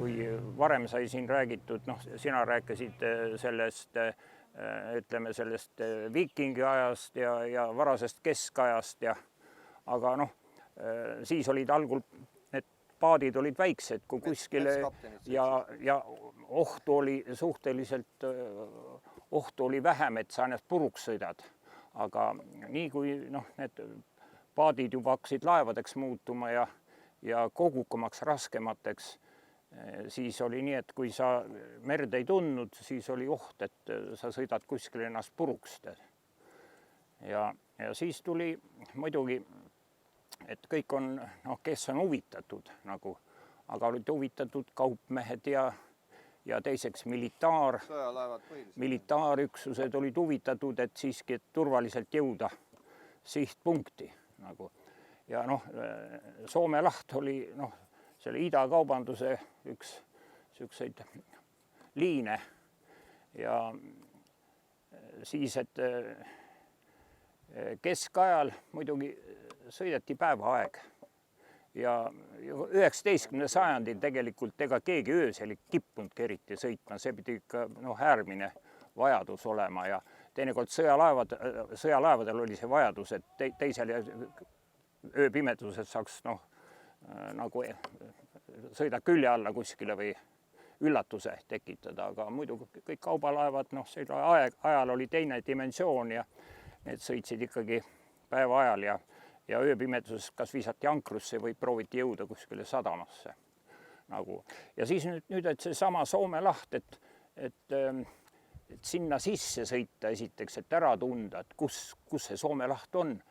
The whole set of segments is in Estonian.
kui varem sai siin räägitud, noh, sina rääkisid sellest, ütleme sellest viikingi ajast ja varasest keskajast aga noh, siis olid algul need paadid olid väiksed kui kuskile ja ohtu oli suhteliselt, ohtu oli vähem, et sa ennast puruks sõidad. Aga nii kui noh, need paadid juba hakkasid laevadeks muutuma ja kogukamaks, raskemateks, siis oli nii, et kui sa merd ei tundnud, siis oli oht, et sa sõidad kuskil ennast puruks. Ja siis tuli muidugi, et kõik on, noh, kes on huvitatud nagu, aga olid huvitatud kaupmehed ja teiseks militaarüksused olid huvitatud, et siiski turvaliselt jõuda sihtpunkti nagu. Ja noh, Soome laht oli noh, selle idakaubanduse üks selliseid liine ja siis, et keskajal muidugi sõideti päevaaeg ja 19. sajandil tegelikult ega keegi öösel ei kippunudki eriti sõitma, see pidi ikka noh, äärmine vajadus olema ja teinekord sõjalaevadel oli see vajadus, et teisel ööpimeduses saaks noh, nagu sõida külje alla kuskile või üllatuse tekitada, aga muidu kõik kaubalaevad, noh, selle ajal oli teine dimensioon ja need sõitsid ikkagi päeva ajal ja ööpimeduses kas visati ankrusse või prooviti jõuda kuskile sadamasse. Nagu. Ja siis nüüd, et see sama Soome laht, et sinna sisse sõita esiteks, et ära tunda, et kus see Soome laht on.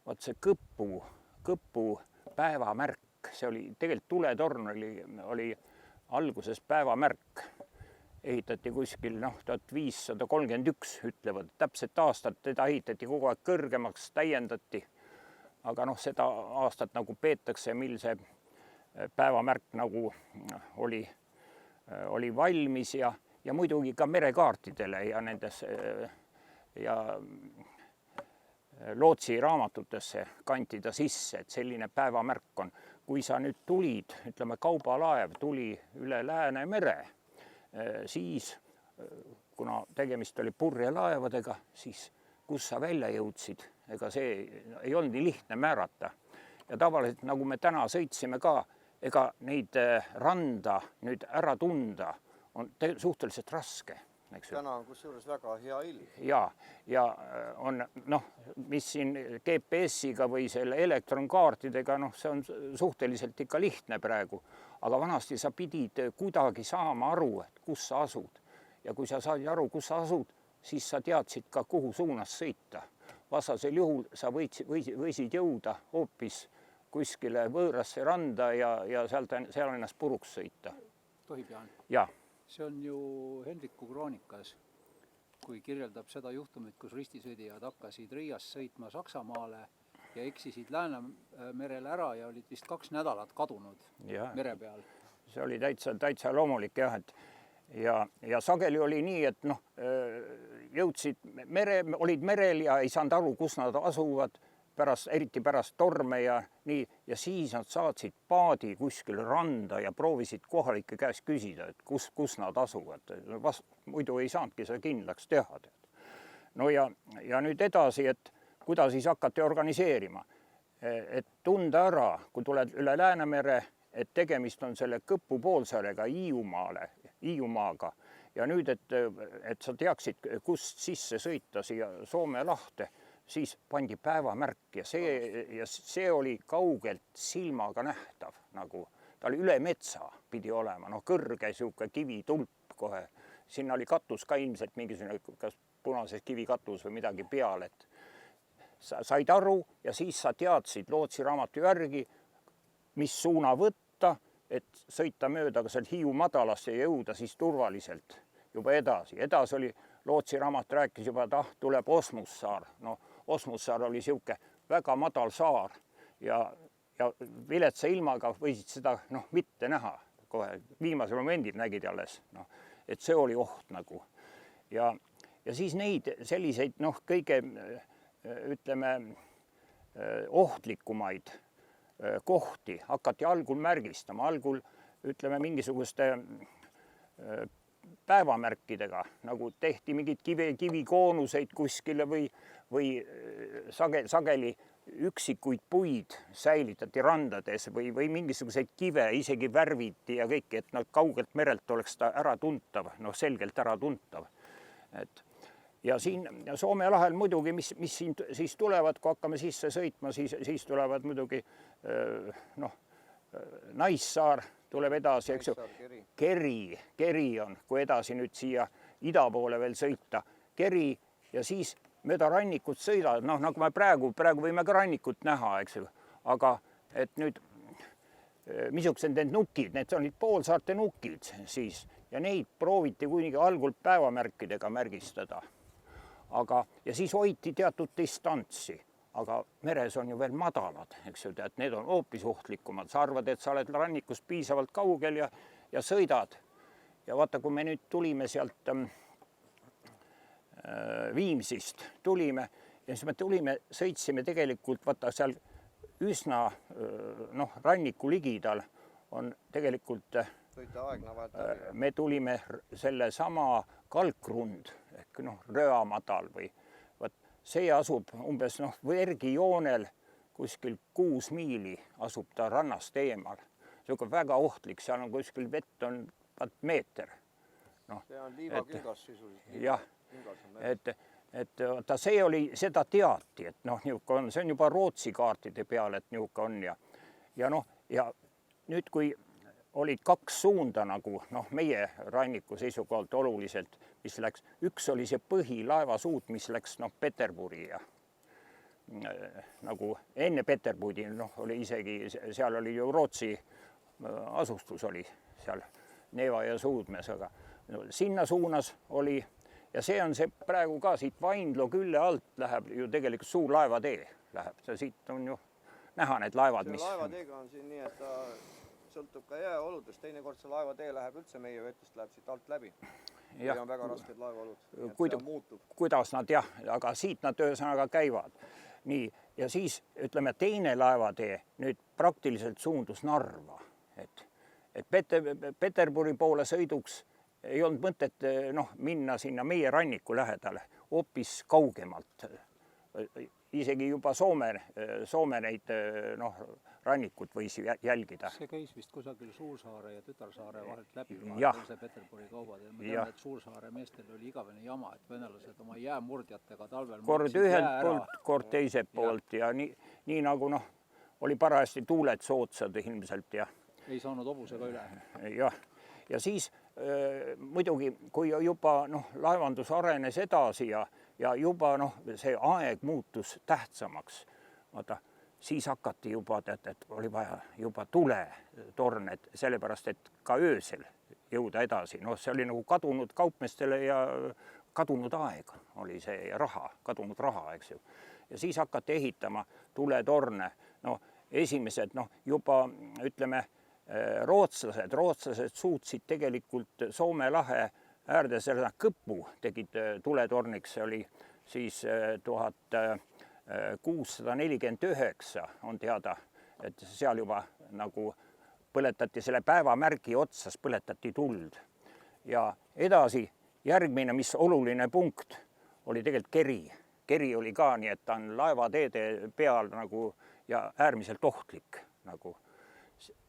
Vaat see Kõpu päevamärk, see oli tegelikult tuletorn oli alguses päevamärk. Ehitati kuskil, noh, 1531 ütlevad, täpset aastat teda ehitati kogu aeg kõrgemaks, täiendati. Aga noh, seda aastat nagu peetakse, mil see päevamärk nagu oli valmis ja muidugi ka merekaartidele ja nendes ja lootsi raamatutesse kantida sisse, et selline päevamärk on. Kui sa nüüd tulid, ütleme, kaubalaev tuli üle Läänemere, siis kuna tegemist oli purjelaevadega, siis kus sa välja jõudsid, ega see ei olnud nii lihtne määrata. Ja tavaliselt, nagu me täna sõitsime ka, ega neid randa nüüd ära tunda on suhteliselt raske. Täna on kusjuures väga hea ilm. Ja on, noh, mis siin GPS-iga või selle elektronkaartidega, noh, see on suhteliselt ikka lihtne praegu. Aga vanasti sa pidid kuidagi saama aru, et kus sa asud. Ja kui sa said aru, kus sa asud, siis sa teadsid ka, kuhu suunas sõita. Vastasel juhul sa võisid jõuda hoopis kuskile võõrasse randa ja seal ennast puruks sõita. Tohib, Jaan? Jaa. See on ju Hendriku kroonikas, kui kirjeldab seda juhtumit, kus ristisõidijad hakkasid Riiast sõitma Saksamaale ja eksisid Läänemerel ära ja olid vist 2 nädalat kadunud mere peal. See oli täitsa loomulik jah, ja sageli oli nii, et noh, olid merel ja ei saanud aru, kus nad asuvad, eriti pärast torme ja nii, ja siis nad saatsid paadi kuskil randa ja proovisid kohalike käest küsida, et kus nad asuvad. Muidu ei saanudki seda kindlaks teha. No ja nüüd edasi, et kuidas siis hakati organiseerima. Et tunda ära, kui tuled üle Läänemere, et tegemist on selle Kõpu poolsaarega Hiiumaaga ja nüüd, et sa teaksid, kust sisse sõita siia Soome lahte, siis pandi päevamärk ja see oli kaugelt silmaga nähtav, nagu ta oli üle metsa pidi olema, noh, kõrge siuke kivitulp kohe. Sinna oli katus ka ilmselt mingisugune kas punases kivikatus või midagi peal, et sa said aru ja siis sa teadsid lootsi raamatu järgi, mis suuna võtta, et sõita mööda ka seal Hiiu madalast ja jõuda siis turvaliselt juba edasi. Edasi oli lootsi raamat rääkis juba, et tuleb Osmussaar. No, Osmussaar oli siuke väga madal saar ja viletsa ilmaga võisid seda mitte näha kohe. Viimasel momendil nägid alles, et see oli oht nagu. Ja siis neid selliseid kõige, ütleme, ohtlikumaid kohti hakati algul märgistama. Algul ütleme mingisuguste päevamärkidega, nagu tehti mingeid kivikoonuseid kuskile või sageli üksikuid puid säilitati randades või mingisuguseid kive isegi värviti ja kõik, et nad kaugelt merelt oleks ta ära tuntav, noh selgelt ära tuntav. Ja siin Soome lahel muidugi, mis siin siis tulevad, kui hakkame sisse sõitma, siis tulevad muidugi Naissaar tuleb edasi, eks ju. Keri on, kui edasi nüüd siia ida poole veel sõita. Keri ja siis mööda rannikut sõidavad, noh nagu me praegu võime ka rannikut näha, eks ju. Aga et nüüd, missugused need nukid, need olid poolsaarte nukid siis ja neid prooviti kuigi algul päevamärkidega märgistada. Ja siis hoiti teatud distantsi. Aga meres on ju veel madalad, eks ju, et need on hoopis ohtlikumad. Sa arvad, et sa oled rannikust piisavalt kaugel ja sõidad. Ja vaata, kui me nüüd tulime sealt Viimsist, tulime ja siis me sõitsime tegelikult, vaata seal üsna ranniku ligidal on tegelikult, me tulime selle sama kalkrund ehk röamadal või see asub umbes vergijoonel kuskil 6 miili asub ta rannast eemal. See on väga ohtlik, seal on kuskil vett on meeter. See on liivaküngas sisuliselt. Jah, et seda teati, et see on juba Rootsi kaartide peal, et niuke on ja nüüd kui olid 2 suunda nagu meie ranniku seisukohalt oluliselt, mis läks, üks oli see põhilaevasuut, mis läks Peterburi ja nagu enne Peterburi, oli isegi, seal oli ju Rootsi asustus oli seal Neeva ja Suudmes, aga sinna suunas oli ja see on see praegu ka siit Vaindlo külle alt läheb ju tegelikult suur laevatee läheb, siit on ju näha need laevad, mis... Laevateega on siin nii, et ta sõltub ka jääoludest, teinekord see laevatee läheb üldse meie vetest, läheb siit alt läbi. Ja on väga rasked laevaolud. Kuidas nad aga siit nad ühesõnaga käivad. Nii, ja siis ütleme teine laevatee nüüd praktiliselt suundus Narva. Et Peterburi poole sõiduks ei olnud mõtet minna sinna meie ranniku lähedale, hoopis kaugemalt. Isegi juba Soome neid rannikut võis jälgida. See käis vist kusagil Suursaare ja Tütarsaare vahelt läbi. See Peterburi kaubad. Ma tean, et Suursaare meestel oli igavene jama, et venelased oma jäämurdjatega talvel... Kord ühelt poolt, kord teiselt poolt ja nii nagu oli parajasti tuuled sootsad ilmselt ja... Ei saanud hobusega üle. Ja siis muidugi, kui juba laevandus arenes edasi ja juba see aeg muutus tähtsamaks, siis hakati juba, et oli vaja juba tuletorned, sellepärast, et ka öösel jõuda edasi. See oli nagu kadunud kaupmeestele ja kadunud aeg oli see raha, kadunud raha, eks ju. Ja siis hakati ehitama tuletorne. Esimesed juba, ütleme, rootslased suutsid tegelikult Soome lahe äärde selle Kõpu tegid tuletorniks, see oli siis 1649 on teada, et seal juba nagu põletati selle päevamärgi otsas, põletati tuld. Ja edasi järgmine, mis oluline punkt, oli tegelikult Keri. Keri oli ka nii, et ta on laevateede peal nagu ja äärmiselt ohtlik nagu.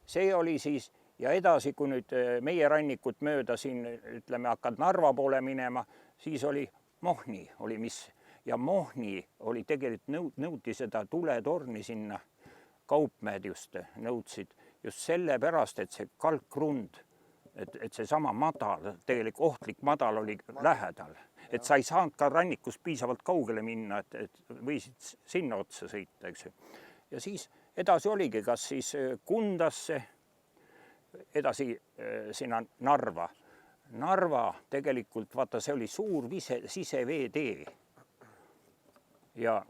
See oli siis ja edasi, kui nüüd meie rannikut mööda siin, ütleme, hakkad Narva poole minema, siis oli Mohni, oli mis. Ja Mohni oli tegelikult nõuti seda tuletorni sinna, kaupmehed just nõudsid, just sellepärast, et see kalkrund, et see sama madal, tegelikult ohtlik madal oli lähedal. Et sa ei saanud ka rannikust piisavalt kaugele minna, et võisid sinna otsa sõita, eks ju. Ja siis edasi oligi, kas siis Kundasse, edasi sinna Narva. Narva tegelikult, vaata, see oli suur siseveetee. Ja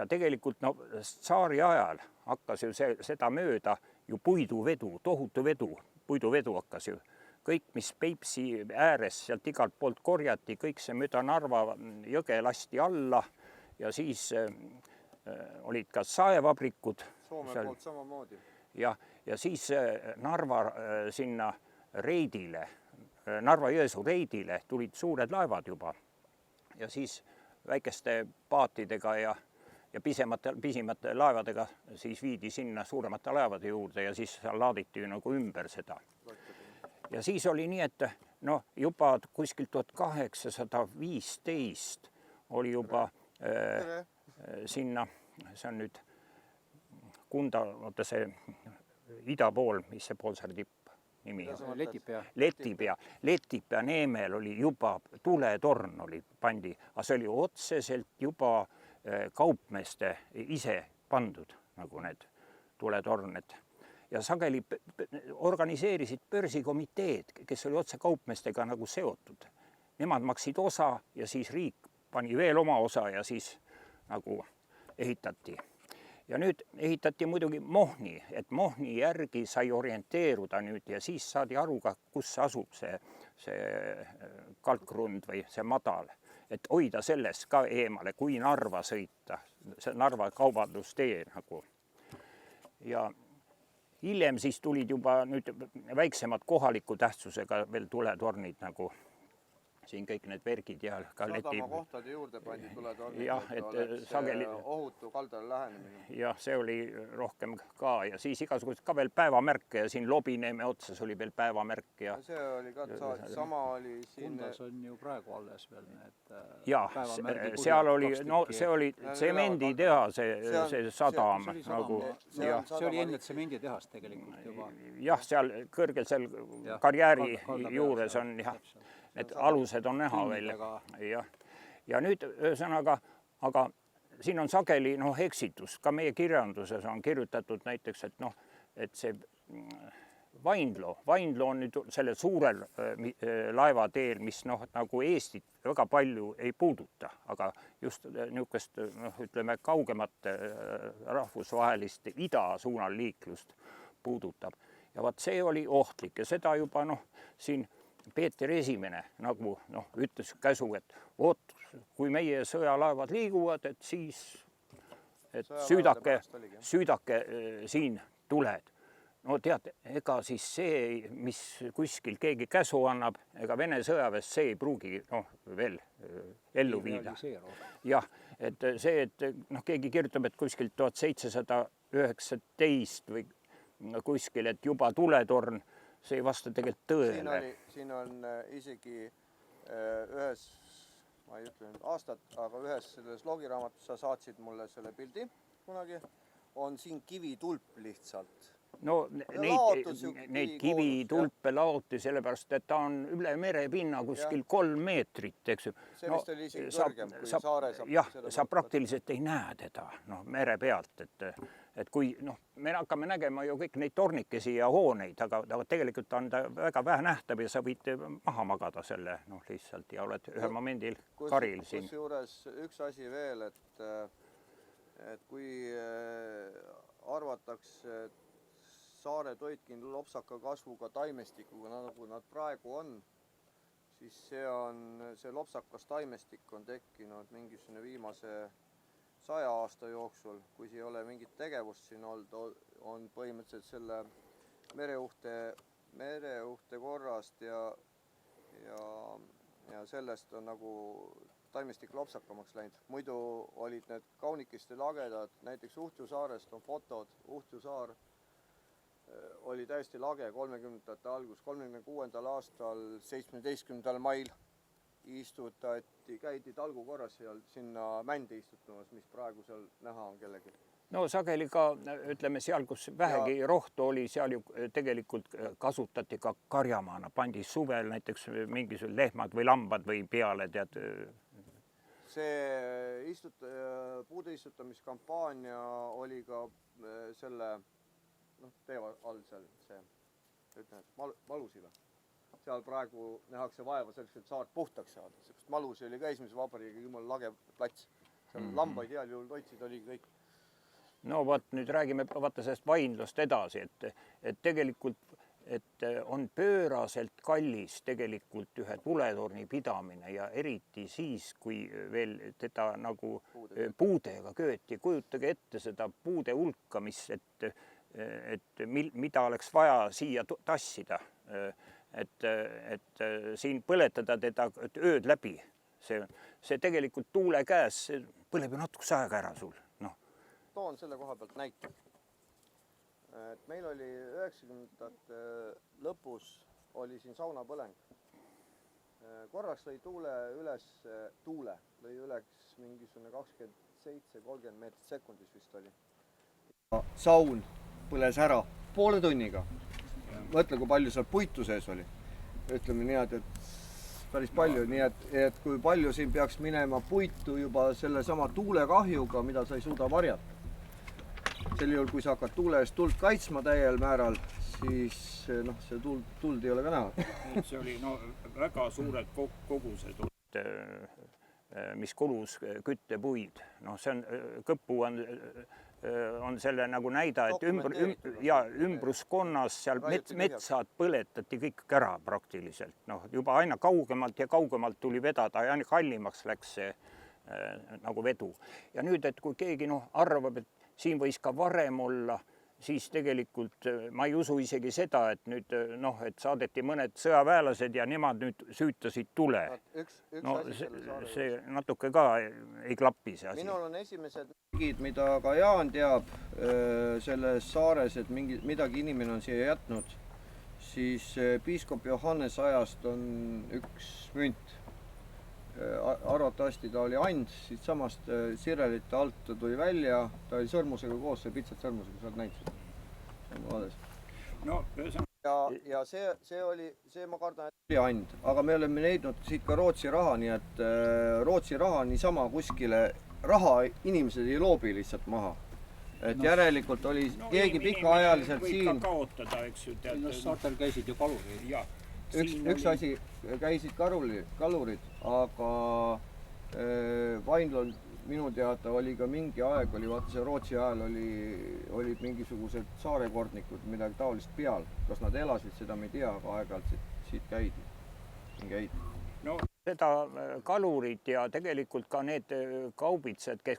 tegelikult tsaari ajal hakkas ju seda mööda ju puiduvedu, tohutu vedu, puiduvedu hakkas ju. Kõik, mis Peipsi ääres sealt igalt poolt korjati, kõik see mööda Narva jõge lasti alla ja siis olid ka saevabrikud. Soome poolt samamoodi. ja siis Narva sinna reidile, Narva-Jõesuu reidile tulid suured laevad juba ja siis väikeste paatidega ja pisimate laevadega siis viidi sinna suuremate laevade juurde ja siis seal laaditi nagu ümber seda. Ja siis oli nii, et no juba kuskil 1815 oli juba sinna, see on nüüd Kunda, oota see ida pool, mis see Poolsaare tipp nimi on? Letipea neemel oli juba tuletorn oli pandi, aga see oli otseselt juba kaupmeeste ise pandud nagu need tuletorned. Ja sageli organiseerisid börsikomiteed, kes oli otse kaupmeestega nagu seotud. Nemad maksid osa ja siis riik pani veel oma osa ja siis nagu ehitati. Ja nüüd ehitati muidugi Mohni, et Mohni järgi sai orienteeruda nüüd ja siis saadi aru ka, kus asub see kalkrund või see madal. Et hoida sellest ka eemale, kui Narva sõita, see Narva kaubandustee nagu. Ja hiljem siis tulid juba nüüd väiksemad kohaliku tähtsusega veel tuletornid nagu siin kõik need vergid ja ka sadamakohtade juurde pandi tuletornid, et oleks sageli ohutu kaldale lähenemine. Jah, see oli rohkem ka ja siis igasugused ka veel päevamärke ja siin Lobineeme otsas oli veel päevamärk ja see oli ka sama oli siin. Kundas on ju praegu alles veel need päevamärgid. Seal oli, no see oli tsemenditeha, see sadam nagu. See oli enne tsemenditehast tegelikult juba. Jah, seal kõrgel seal karjääri juures on need alused on näha veel. Ja nüüd ühesõnaga, aga siin on sageli eksitus. Ka meie kirjanduses on kirjutatud näiteks, et see Vaindlo on nüüd sellel suurel laevateel, mis nagu Eestit väga palju ei puuduta, aga just niisugust, ütleme, kaugemat rahvusvahelist ida suunal liiklust puudutab. Ja vaat see oli ohtlik ja seda juba siin Peeter Esimene nagu ütles käsu, et kui meie sõjalaevad liiguvad, et siis süüdake siin tuled. No tead, ega siis see, mis kuskil keegi käsu annab, ega Vene sõjaväest see ei pruugi veel ellu viida. Jah, et see, et keegi kirjutab, et kuskil 1719 või kuskil, et juba tuletorn, see ei vasta tegelikult tõele. Siin on isegi ühes, ma ei ütle nüüd aastat, aga ühes selles logiraamatus sa saatsid mulle selle pildi kunagi, on siin kivitulp lihtsalt. No neid kivitulpe laoti, sellepärast, et ta on üle merepinna kuskil 3 meetrit, eks ju. See vist oli isegi kõrgem kui saare saab. Jah, sa praktiliselt ei näe teda mere pealt, et kui me hakkame nägema ju kõik neid tornikesi ja hooneid, aga tegelikult on ta väga vähe nähtav ja sa võid maha magada selle lihtsalt ja oled ühel momendil karil siin. Kusjuures üks asi veel, et kui arvatakse, et saare toitkin lopsaka kasvuga taimestikuga, nagu nad praegu on, siis see lopsakas taimestik on tekkinud mingisugune viimase 100 aasta jooksul, kui ei ole mingit tegevust siin olnud, on põhimõtteliselt selle mereuhte korrast ja sellest on nagu taimestik lopsakamaks läinud. Muidu olid need kaunikesti lagedad, näiteks Uhtju saarest on fotod, Uhtju saar oli täiesti lage 30ndate algus, 36. aastal 17. mail käidi talgu korras sinna mände istutamas, mis praegu seal näha on kellegi. No sageli ka, ütleme seal, kus vähegi rohtu oli, seal ju tegelikult kasutati ka karjamaana, pandi suvel näiteks mingisugused lehmad või lambad või peale, tead. See puude istutamiskampaania oli ka selle tee all seal Malusi või? Seal praegu nähakse vaeva selleks, et saart puhtaks saada. Sest Malusi oli ka esimese vabariigi jumala lage plats. Seal lambaid heal juhul toitsid oli kõik. No vaat nüüd räägime sellest Vaindlost edasi, et tegelikult on pööraselt kallis tegelikult ühe tuletorni pidamine ja eriti siis, kui veel teda nagu puudega kööti. Kujutage ette seda puude hulka, mis mida oleks vaja siia tassida, et siin põletada teda ööd läbi. See tegelikult tuule käes põleb ju natukese aega ära sul. No. Toon selle koha pealt näite. Et meil oli 90ndate lõpus oli siin saunapõleng. Korraks lõi lõi üles mingisugune 27-30 meetrit sekundis vist oli. Saun põles ära poole tunniga. Mõtle, kui palju seal puitu sees oli. Ütleme nii, et päris palju, nii et kui palju siin peaks minema puitu juba selle sama tuulekahjuga, mida sa ei suuda varjata. Sel juhul, kui sa hakkad tuule eest tuld kaitsma täiel määral, siis see tuld ei ole ka näha. See oli väga suured kogused, mis kulus küttepuid. See on, kõppu on selle nagu näida, et ümbruskonnas seal metsad põletati kõik ära praktiliselt. Juba aina kaugemalt ja kaugemalt tuli vedada ja aina kallimaks läks see nagu vedu. Ja nüüd, et kui keegi arvab, et siin võis ka varem olla, siis tegelikult ma ei usu isegi seda, et nüüd et saadeti mõned sõjaväelased ja nemad nüüd süütasid tule. See natuke ka ei klappi see asi. Minul on esimesed mingid, mida ka Jaan teab selles saares, et midagi inimene on siia jätnud, siis piiskop Johannes ajast on üks münt. Arvatavasti ta oli and, siit samast sirelite alt tuli välja, ta oli sõrmusega koos, see pitsat sõrmusega, sa oled näinud. Ja see ma kardan, et oli and, aga me oleme leidnud siit ka Rootsi raha, nii et Rootsi raha niisama kuskile, raha inimesed ei loobi lihtsalt maha. Et järelikult oli keegi pikaajaliselt siin. Kaotada, eks ju. Saartel käisid ju kalurid. Üks asi käisid kalurid, aga Vainlol minu teada oli ka mingi aeg, vaata see Rootsi ajal olid mingisugused saarekordnikud, midagi taolist peal. Kas nad elasid, seda me ei tea, aga aeg-ajalt siit käidi. Seda kalurid ja tegelikult ka need kaubitsed, kes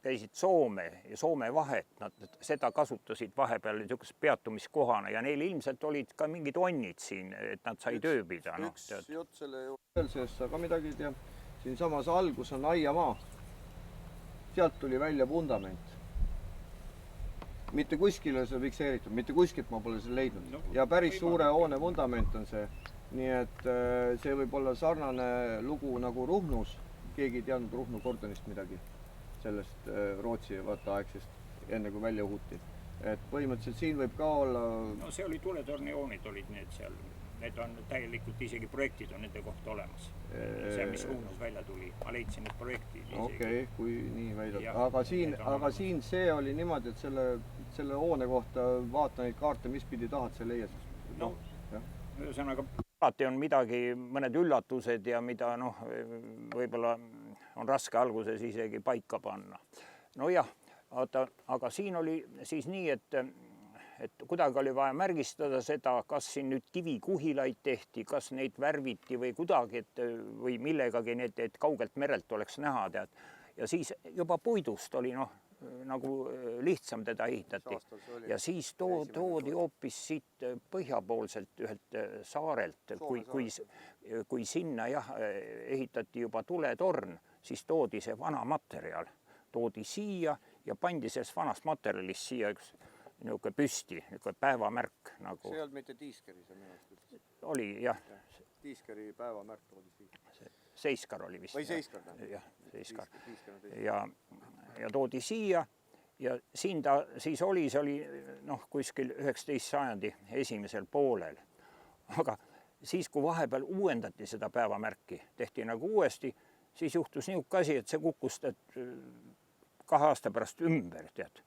käisid Soome ja Soome vahet, nad seda kasutasid vahepeal niisugust peatumiskohana ja neil ilmselt olid ka mingid onnid siin, et nad sai tööbida. Üks jutt selle juurde, sa ka midagi ei tea. Siin samas algus on aiamaa. Sealt tuli välja vundament. Mitte kuskile see fikseeritud, mitte kuskilt ma pole seda leidnud. Ja päris suure hoone vundament on see. Nii et see võib olla sarnane lugu nagu Ruhnus. Keegi ei teadnud Ruhnu kordonist midagi sellest Rootsi aegsest, enne kui välja uhuti. Et põhimõtteliselt siin võib ka olla... See oli tuletornioonid olid need seal. Need on täielikult isegi projektid on nende kohta olemas. See, mis Ruhnus välja tuli. Ma leidsin need projektid. Okei, kui nii väidad. Aga siin see oli niimoodi, et selle hoone kohta vaata neid kaarte, mis pidi tahad see leias. Ühesõnaga, alati on midagi, mõned üllatused ja mida võib-olla on raske alguses isegi paika panna. Jah, aga siin oli siis nii, et kuidagi oli vaja märgistada seda, kas siin nüüd kivikuhilaid tehti, kas neid värviti või kuidagi, või millegagi need, et kaugelt merelt oleks näha. Ja siis juba puidust oli nagu lihtsam teda ehitati. Ja siis toodi hoopis siit põhjapoolselt ühelt saarelt, kui sinna ehitati juba tuletorn, siis toodi see vana materjal. Toodi siia ja pandi sellest vanast materjalist siia üks niisugune püsti, niisugune päevamärk. See ei olnud mitte Tiiskeri, see minu arust. Oli, jah. Tiiskeri päevamärk oli siia. Seiskar oli vist. Või Seiskar. Jah, Seiskar. Ja toodi siia ja siin ta siis oli, see oli kuskil 19. sajandi esimesel poolel. Aga siis, kui vahepeal uuendati seda päevamärki, tehti nagu uuesti, siis juhtus niisugune asi, et see kukkus 2 aasta pärast ümber, tead.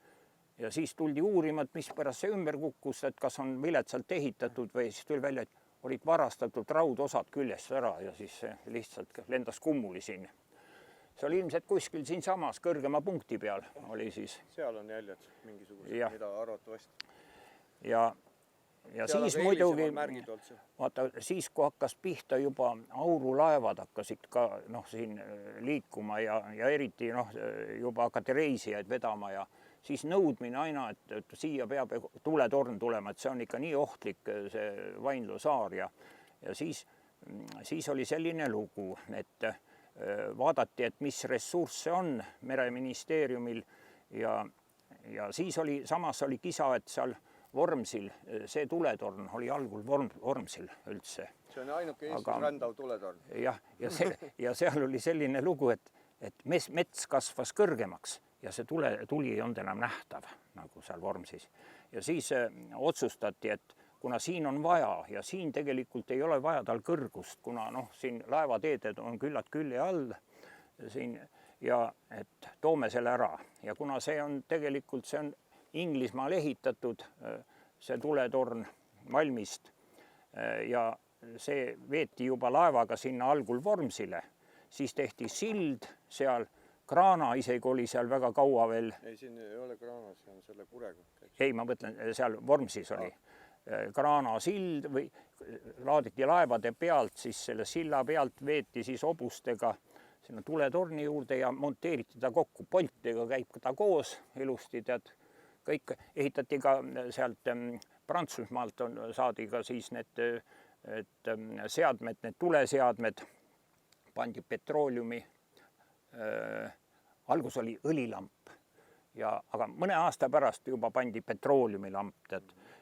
Ja siis tuldi uurima, et mis pärast see ümber kukkus, et kas on viletsalt ehitatud või siis tuli välja, et olid varastatud raudosad küljest ära ja siis lihtsalt lendas kummuli siin. See oli ilmselt kuskil siin samas kõrgema punkti peal oli siis. Seal on jäljed mingisugused, mida arvatavasti. Ja siis muidugi, vaata, siis kui hakkas pihta juba aurulaevad hakkasid ka siin liikuma ja eriti juba hakati reisijaid vedama ja siis nõudmine aina, et siia peab tuletorn tulema, et see on ikka nii ohtlik, see Vaindloo saar ja siis oli selline lugu, et vaadati, et mis ressursse on Mereministeeriumil ja siis samas oli kisa, et seal Vormsil, see tuletorn oli algul Vormsil üldse. See on ainuke Eestis rändav tuletorn. Jah, ja seal oli selline lugu, et mets kasvas kõrgemaks ja see tuli ei olnud enam nähtav, nagu seal Vormsis. Ja siis otsustati, et kuna siin on vaja ja siin tegelikult ei ole vaja tal kõrgust, kuna siin laevateeded on küllalt külje all siin ja et toome selle ära. Ja kuna see on tegelikult, see on Inglismaal ehitatud, see tuletorn valmist ja see veeti juba laevaga sinna algul Vormsile, siis tehti sild seal, kraana isegi oli seal väga kaua veel. Ei, siin ei ole kraana, see on selle kurega. Ei, ma mõtlen, seal Vormsis oli kraana sild või laaditi laevade pealt, siis selle silla pealt veeti siis hobustega sinna tuletorni juurde ja monteeriti ta kokku. Poltidega käib ta koos ilusti, tead. Kõik ehitati ka sealt Prantsusmaalt saadi ka siis need seadmed, need tuleseadmed, pandi petrooleumi, algus oli õlilamp, aga mõne aasta pärast juba pandi petrooleumlamp,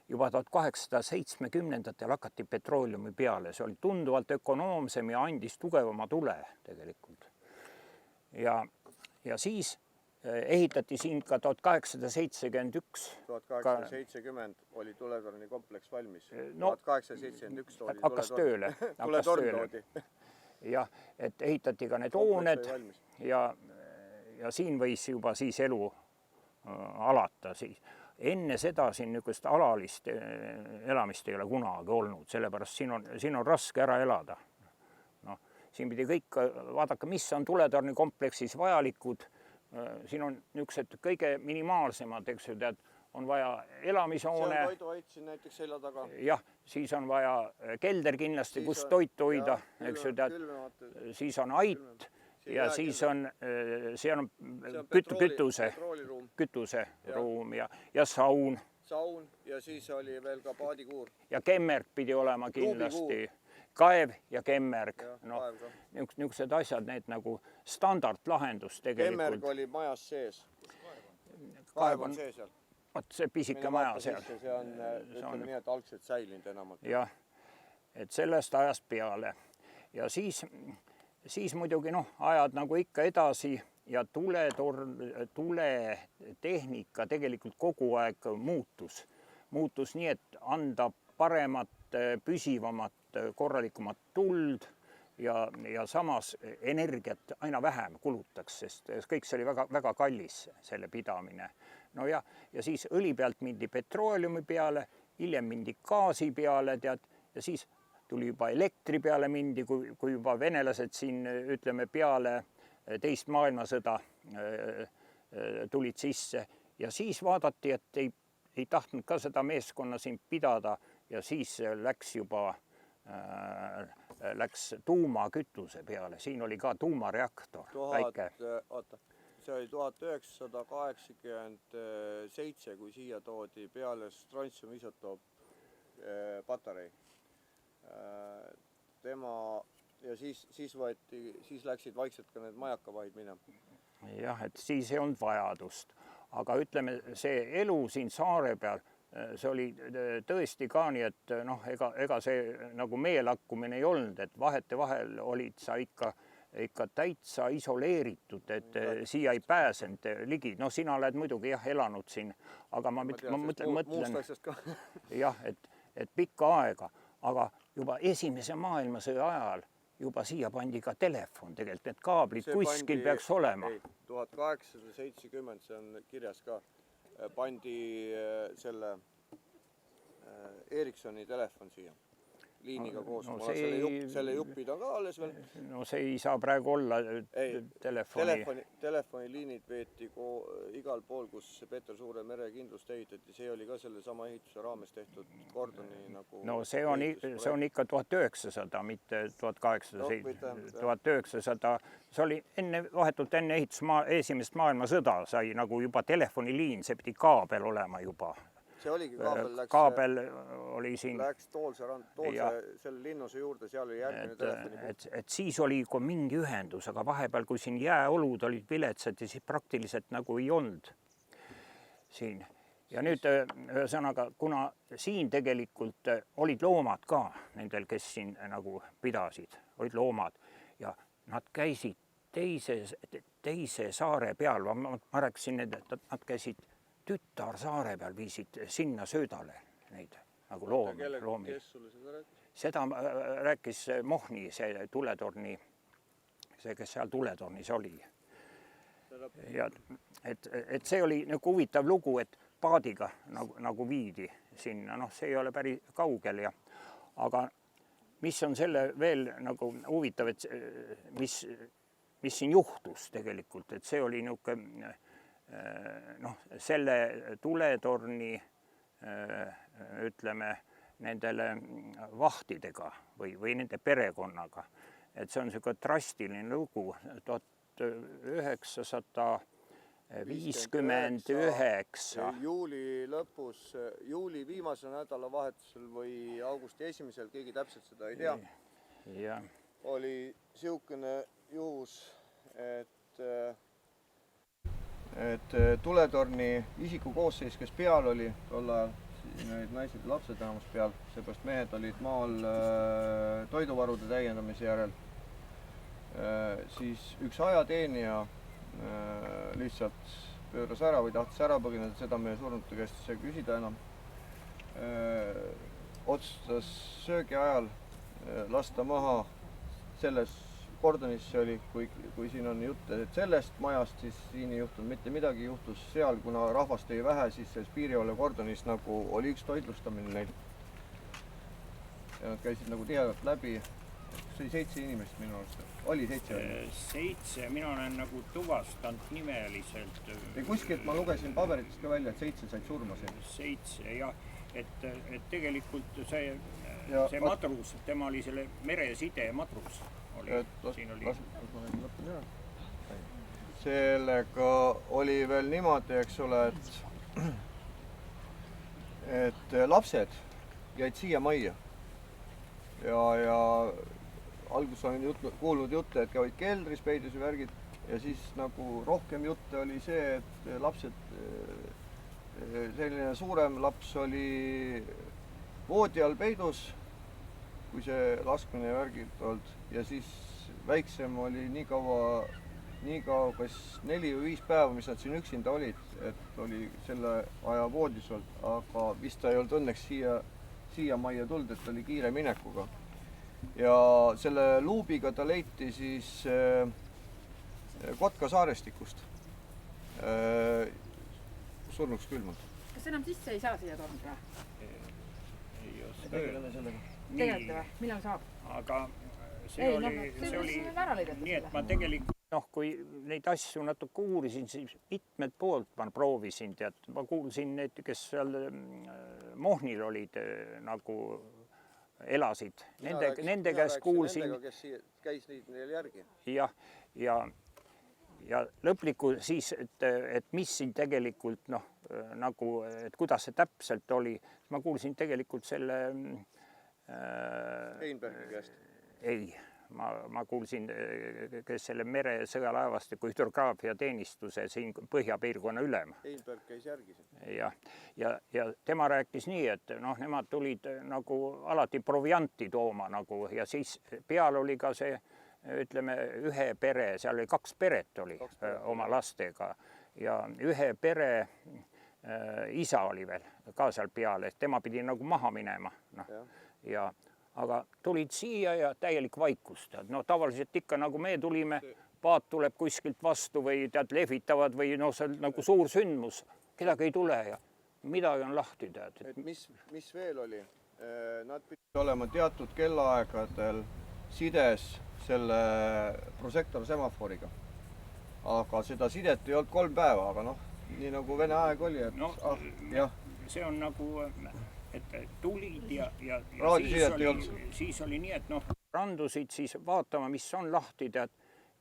juba 1870-ndatel hakati petrooleumi peale, see oli tunduvalt ökonoomsem ja andis tugevama tule tegelikult. Ja siis ehitati siin ka 1871. 1870 oli tuletorni kompleks valmis. 1871 oli hakkas tööle. Tuletorn toodi. Jah, et ehitati ka need hooned ja siin võis juba siis elu alata. Enne seda siin niisugust alalist elamist ei ole kunagi olnud, sellepärast siin on raske ära elada. Siin pidi kõik, vaadake, mis on tuletorni kompleksis vajalikud. Siin on niisugused kõige minimaalsemad, eks ju, tead, on vaja elamishoone. See on toiduait siin näiteks selja taga. Jah, siis on vaja kelder kindlasti, kus toitu hoida, eks ju, tead, siis on ait ja siis on kütuseruum ja saun. Saun ja siis oli veel ka paadikuur. Ja kemmerg pidi olema kindlasti. Kaev ja kemmerg, niisugused asjad, need nagu standardlahendus tegelikult. Kemmerg oli majas sees. Kaev on sees seal. Vaat see pisike maja seal. See on, ütleme nii, et algselt säilinud enamalt. Jah, et sellest ajast peale. Ja siis muidugi ajad nagu ikka edasi ja tuletehnika tegelikult kogu aeg muutus. Muutus nii, et anda paremat, püsivamat, korralikumat tuld ja samas energiat aina vähem kulutaks, sest kõik see oli väga, väga kallis, selle pidamine. Ja siis õli pealt mindi petrooleumi peale, hiljem mindi gaasi peale, tead, ja siis tuli juba elektri peale mindi, kui juba venelased siin, ütleme, peale teist maailmasõda tulid sisse ja siis vaadati, et ei tahtnud ka seda meeskonna siin pidada ja siis läks tuumakütuse peale. Siin oli ka tuumareaktor. See oli 1987, kui siia toodi peale strontsium isotoop patarei. Ja siis läksid vaikselt ka need majakavahid minema. Jah, et siis ei olnud vajadust. Aga ütleme, see elu siin saare peal, see oli tõesti ka nii, et ega see nagu meelakkumine ei olnud, et vahetevahel olid sa ikka täitsa isoleeritud, et siia ei pääsenud ligi. Sina oled muidugi elanud siin, aga ma mõtlen, jah, et pikka aega, aga juba esimese maailmasõja ajal juba siia pandi ka telefon tegelikult, need kaablid kuskil peaks olema. 1870, see on kirjas ka, pandi selle Ericssoni telefon siia. liiniga koos. no No, see selle jupid on ka alles veel. No see ei saa praegu olla Telefoniliinid veeti igal pool, kus Peeter Suure mere kindlust ehitati. See oli ka selle sama ehituse raames tehtud Gordoni nagu... No see on ikka 1900, mitte 1800. 1900, see oli vahetult enne esimest maailmasõda sai nagu juba telefoniliin, see pidi kaabel olema juba. See oligi kaabel oli siin. Läks Toolse selle linnuse juurde, seal oli järgmine telefoni. Et siis oli ikka mingi ühendus, aga vahepeal, kui siin jääolud olid viletsad ja siis praktiliselt nagu ei olnud siin. Ja nüüd ühesõnaga, kuna siin tegelikult olid loomad ka nendel, kes siin nagu pidasid, olid loomad ja nad käisid teise saare peal, ma rääkisin, et nad käisid Tütarsaare peal, viisid sinna söödale neid nagu loomi. Kes sulle seda rääkis? Seda rääkis Mohni, see tuletorni, see, kes seal tuletornis oli. Ja, et see oli nagu huvitav lugu, et paadiga nagu viidi sinna, see ei ole päris kaugel ja, aga mis on selle veel nagu huvitav, et mis siin juhtus tegelikult, et see oli niisugune selle tuletorni ütleme nendele vahtidega või nende perekonnaga, et see on niisugune drastiline lugu 1959 juuli lõpus, juuli viimasel nädalavahetusel või augusti esimesel, keegi täpselt seda ei tea. Ja. Oli siukene juhus, et tuletorni isiku koosseis, kes peal oli tol ajal, need naised ja lapsed enamus peal, seepärast mehed olid maal toiduvarude täiendamise järel, siis üks ajateenija lihtsalt pööras ära või tahtis ära põgineda, seda meie surnute käest ei saa küsida enam. Otsustas söögi ajal lasta maha selles Gordonis see oli, kui siin on jutt, et sellest majast, siis siin ei juhtunud mitte midagi, juhtus seal, kuna rahvast oli vähe, siis selles piirivalve Gordonis nagu oli üks toitlustamine neil. Ja nad käisid nagu tihedalt läbi. See oli 7 inimest minu arust. Oli 7? 7, mina olen nagu tuvastanud nimeliselt. Ja kuskilt ma lugesin paberitest ka välja, et 7 said surma siin. 7, jah. Et tegelikult see matrus, tema oli selle mereside matrus. Sellega oli veel niimoodi, eks ole, et lapsed jäid siia majja ja alguses olen kuulnud jutte, et käivad keldris peidus ja värgid ja siis nagu rohkem jutte oli see, et lapsed, selline suurem laps oli voodi all peidus, kui see laskmine ja värgid olnud ja siis väiksem oli nii kaua kas 4 või 5 päeva, mis nad siin üksinda olid, et oli selle aja voodis olnud, aga vist ta ei olnud õnneks siia majja tulnud, et oli kiire minekuga. Ja selle luubiga ta leiti siis Kotka saarestikust surnuks külmunud. Kas enam sisse ei saa siia toonud või? Ei oska. Tegeleme sellega. Tegelete või? Millal saab? Aga see oli nii, et ma tegelikult kui neid asju natuke uurisin, siis mitmed poolt ma proovisin, ma kuulsin neid, kes seal Mohnil olid nagu elasid. Nende käest kuulsin. Nendega, kes käis neil järgi. Ja lõpliku siis, et mis siin tegelikult nagu, et kuidas see täpselt oli, ma kuulsin tegelikult selle Einbergi käest. Ei, ma kuulsin, kes selle meresõjalaevastiku hüdrograafia teenistuse siin põhjapiirkonna ülem. Einberg käis järgi siin. Ja tema rääkis nii, et nemad tulid nagu alati provianti tooma nagu ja siis peal oli ka see, ütleme, ühe pere, seal oli 2 peret oli oma lastega ja ühe pere isa oli veel ka seal peal, et tema pidi nagu maha minema. Aga tulid siia ja täielik vaikust. Tavaliselt ikka nagu me tulime, paat tuleb kuskilt vastu või lehvitavad või see on nagu suur sündmus. Kedagi ei tule ja midagi on lahti. Mis veel oli? Nad pidid olema teatud kellaaegadel sides selle prožektor semaforiga. Aga seda sidet ei olnud 3 päeva, aga noh, nii nagu Vene aeg oli, et No, jah. see on nagu, et tulid ja Raadiosidet ei olnud. siis oli nii, et noh, randusid siis vaatama, mis on lahti, tead,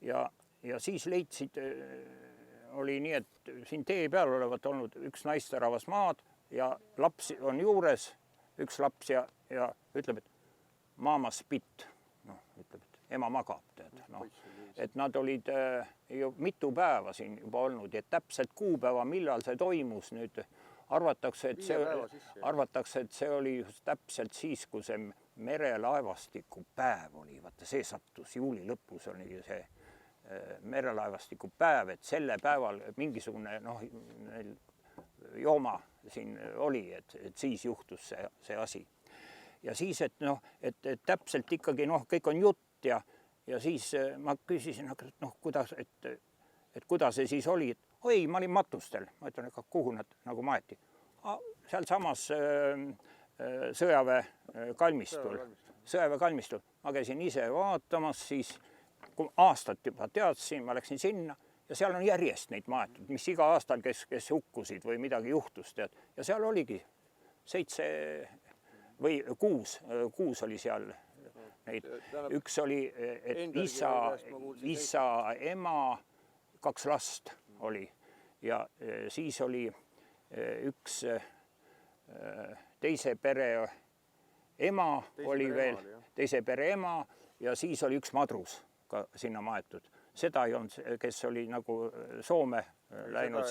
ja siis leidsid, oli nii, et siin tee peal olevat olnud üks naisterahvas maad ja laps on juures, üks laps ja ütleb, et mama spit, noh, ütleb, et ema magab, tead, noh. Et nad olid ju mitu päeva siin juba olnud ja täpselt kuupäeva, millal see toimus nüüd, arvatakse, et see oli just täpselt siis, kui see merelaevastiku päev oli, vaata see sattus juuli lõpus oli see merelaevastiku päev, et selle päeval mingisugune jooma siin oli, et siis juhtus see asi. Ja siis, et noh, et täpselt ikkagi kõik on jutt ja siis ma küsisin, kuidas, et kuidas see siis oli, et oi, ma olin matustel, ma ütlen, ega kuhu nad nagu maeti. Seal samas sõjaväekalmistul. Ma käisin ise vaatamas, siis kui aastat juba teadsin, ma läksin sinna ja seal on järjest neid maetud, mis iga aastal, kes hukkusid või midagi juhtus, tead. Ja seal oligi 7 või 6 oli seal neid. Üks oli, et isa, ema, 2 last oli ja siis oli üks teise pere ema oli veel, teise pere ema ja siis oli üks madrus ka sinna maetud. Seda ei olnud, kes oli nagu Soome läinud,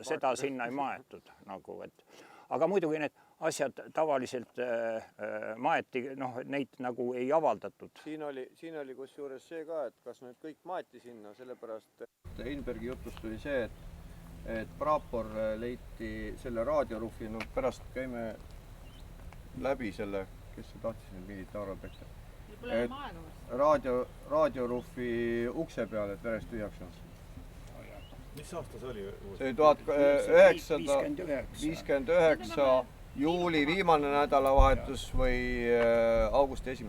seda sinna ei maetud. Nagu, et. Aga muidugi need asjad tavaliselt maeti, neid nagu ei avaldatud. Siin oli kusjuures see ka, et kas nüüd kõik maeti sinna, sellepärast Einbergi jutust oli see, et praapor leiti selle raadiorufi, pärast käime läbi selle, kes see tahtis nüüd militaarobjekte. Raadiorufi ukse peal, et verest tühjaks on. Mis aasta see oli? See oli 1959 juuli viimane nädalavahetus või augusti 1.